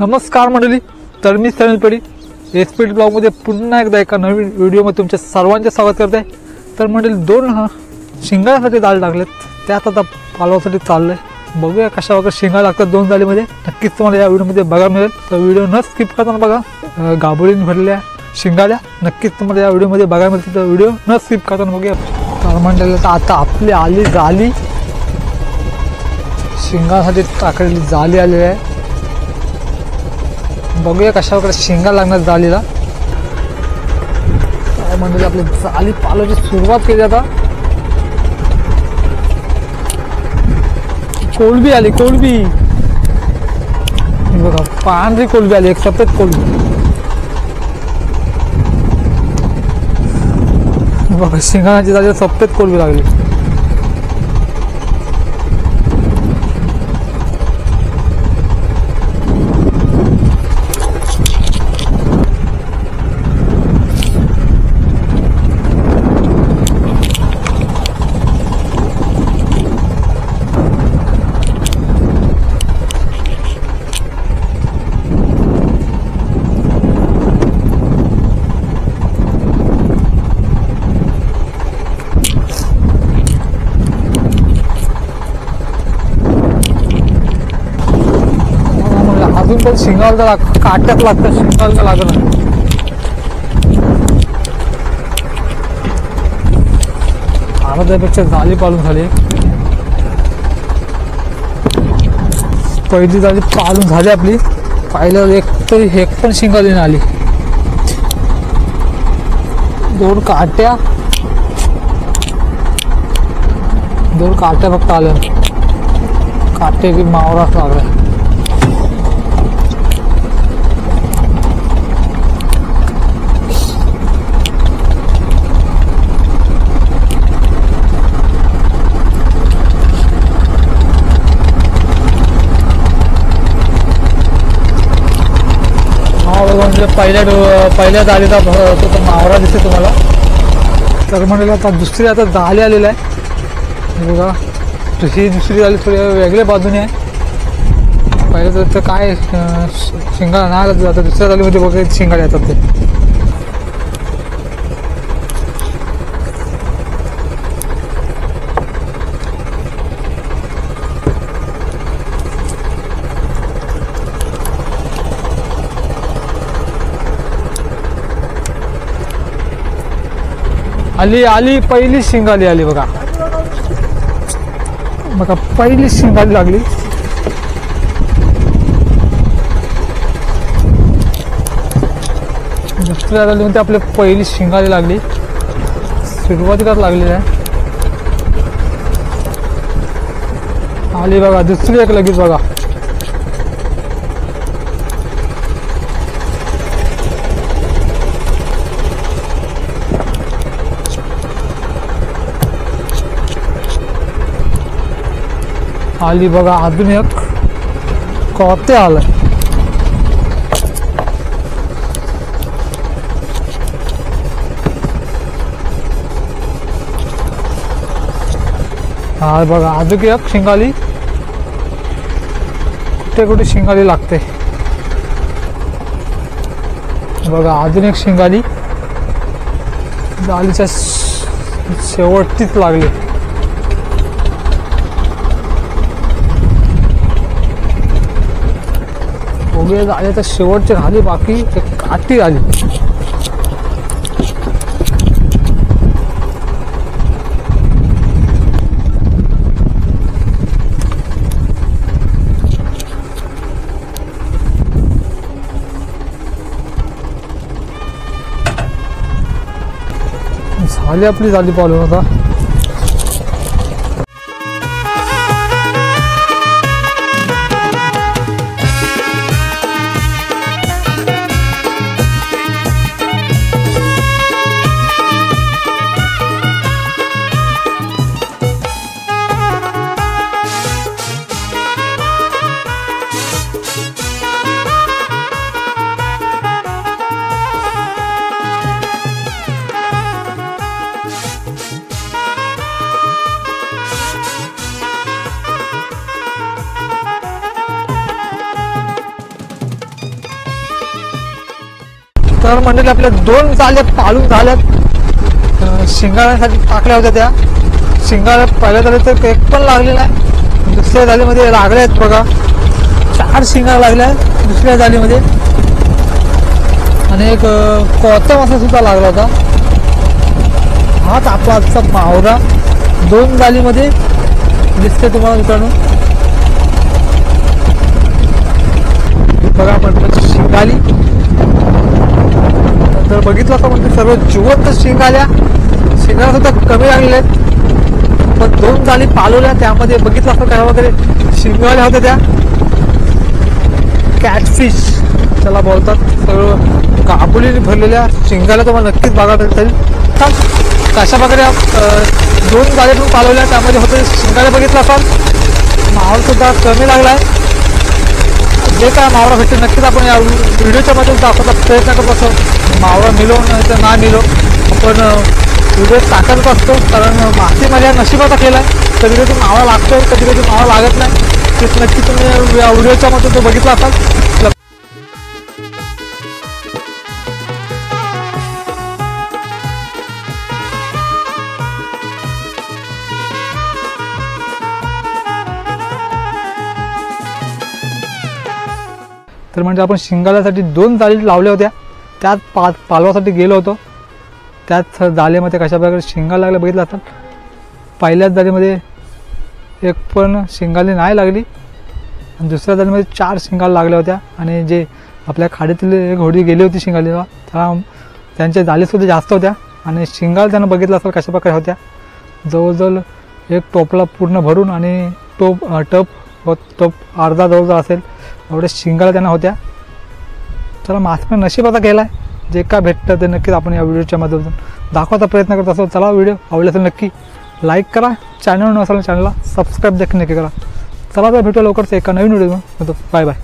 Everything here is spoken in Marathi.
नमस्कार मंडळी, तर मी सनील पेढी एसपीडी ब्लॉगमध्ये पुन्हा एकदा एका नवीन व्हिडिओमध्ये तुमच्या सर्वांचे स्वागत करते आहे। तर मंडळी दोन शिंगासाठी जाळ टाकलेत, त्यात आता पालवासाठी चाललं आहे। बघूया कशा वगैरे शिंगा लागतात दोन जाळीमध्ये, नक्कीच तुम्हाला या व्हिडिओमध्ये बघायला मिळेल। तर व्हिडिओ न स्किप करताना बघा, गाभोळीने भरलेल्या शिंगाल्या नक्कीच तुम्हाला या व्हिडिओमध्ये बघायला मिळतील। तर व्हिडिओ न स्किप करताना बघूया। तर मंडळी आता आपली आली जाळी, शिंगासाठी टाकलेली जाळी आलेली आहे। बघूया कशा वगैरे शिंगा लागणार जाळीला। म्हणजे आपली जाळी पालवायची सुरुवात केली। आता कोळंबी आली, कोळंबी बघा, पांढरी कोळंबी आली, एक सफेद कोळंबी बघा, शिंगाची जाळी सफेद कोळंबी लागली। अजून पण शिंगाला काट्यात लागतं, शिंगाला लागलं। अर्ध्यापेक्षा जाळी पालून झाली, पहिली जाळी पालून झाली आपली। पाहिल्यावर एक पण शिंगाली नाही आली। दोन काट्या फक्त आल्या, काटे की मावराच लागला। म्हणजे पहिल्या जाळीचा तो मावरा दिसते तुम्हाला। तर म्हणजे आता दुसरी आता जाळी आलेली आहे बघा। ही दुसरी जाळी थोडी वेगळ्या बाजूने आहे। पहिल्या तर काय शिंगा नाही जातात, दुसऱ्या जाळीमध्ये बघा शिंगा येतात ते। आली पहिली शिंगाली आली बघा, पहिली शिंगाली लागली। दुसऱ्या जाळीमध्ये आपली पहिली शिंगाली लागली, सुरुवातीलाच लागलेली आहे। आली बघा दुसरी एक लगेच बघा। आली बघा अजून एक कोते आलाय। हा बघा अजून एक शिंगाली, कुठे कुठे शिंगाली लागते बघा। अजून एक शिंगाली जाळीच्या शेवटचीच लागली। उभे झाले तर शेवटचे झाली, बाकी एक काठी आली। झाली आपली जाळी पालवून आता। तर मंडळी आपल्या 2 जाळे पाळून झाल्यात. शिंगाळ्यासाठी टाकल्या होत्या त्या. शिंगाळ्या पहिल्या जाळीत तर एक पण लागलेला आहे. दुसऱ्या जाळीमध्ये लागल्या आहेत बघा, 4 शिंगाळ्या लागल्या आहेत दुसऱ्या जाळीमध्ये. आणि एक कोचा मासा सुद्धा लागला होता. हाच आपला आजचा मावरा 2 जाळीमध्ये दिसते तुम्हाला मित्रांनो. बघा आपण शिंगाली तर बघितलं असं म्हणजे सर्व जिवंत शिंगाल्या. शिंगाला सुद्धा कमी लागलेल्या आहेत, पण 2 जाळी पालवल्या त्यामध्ये बघितलं असं काय वगैरे शिंगाल्या होत्या त्या. कॅटफिश त्याला बोलतात. सर्व काबुलीने भरलेल्या शिंगाल्या तुम्हाला नक्कीच बघायला येईल. कशा प्रकारे 2 जाळी पण पालवल्या त्यामध्ये होते शिंगाल्या बघितलं असाल. मावळ सुद्धा कमी लागला आहे. जे काय मावळा भेटते नक्कीच आपण या व्हिडिओच्या मध्ये दाखवता प्रयत्न करत असतो. मावळा मिलो नाही तर ना मिलो आपण व्हिडिओ टाकत असतो, कारण मासेमारी नशिबाचा केला आहे. कधी कधी मावळा लागतो, कधी कधी मावळा लागत नाही. तेच नक्की तुम्ही या व्हिडिओच्या मध्ये तो बघितला असाल. तर म्हणजे आपण शिंगाल्यासाठी 2 जाळी लावल्या होत्या. त्यात पालवासाठी गेलो होतो. त्याच जाळीमध्ये कशा प्रकारे शिंगा लागल्या बघितलं असतात. पहिल्याच जाळीमध्ये एक पण शिंगाली नाही लागली आणि दुसऱ्या जाळीमध्ये 4 शिंगाला लागल्या होत्या. आणि जे आपल्या खाडीतील एक होडी गेली होती शिंगालीला त्यांच्या जाळीसुद्धा जास्त होत्या. आणि शिंगाल त्यानं बघितलं असेल कशा प्रकारे होत्या. जवळजवळ एक टोपला पूर्ण भरून आणि टप अर्धा जवळजवळ असेल एवढ्या शिंगाला त्यांना होत्या. चला मासे नशिबाचा गेला आहे. जे काय भेटतं ते नक्कीच आपण या व्हिडिओच्या माध्यमातून दाखवायचा प्रयत्न करत असतो. चला व्हिडिओ आवडला असेल नक्की लाईक करा. चॅनल नसेल चॅनलला सबस्क्राईब देखील नक्की करा. चला तर भेटू लवकरच एका नवीन व्हिडिओ. Bye bye.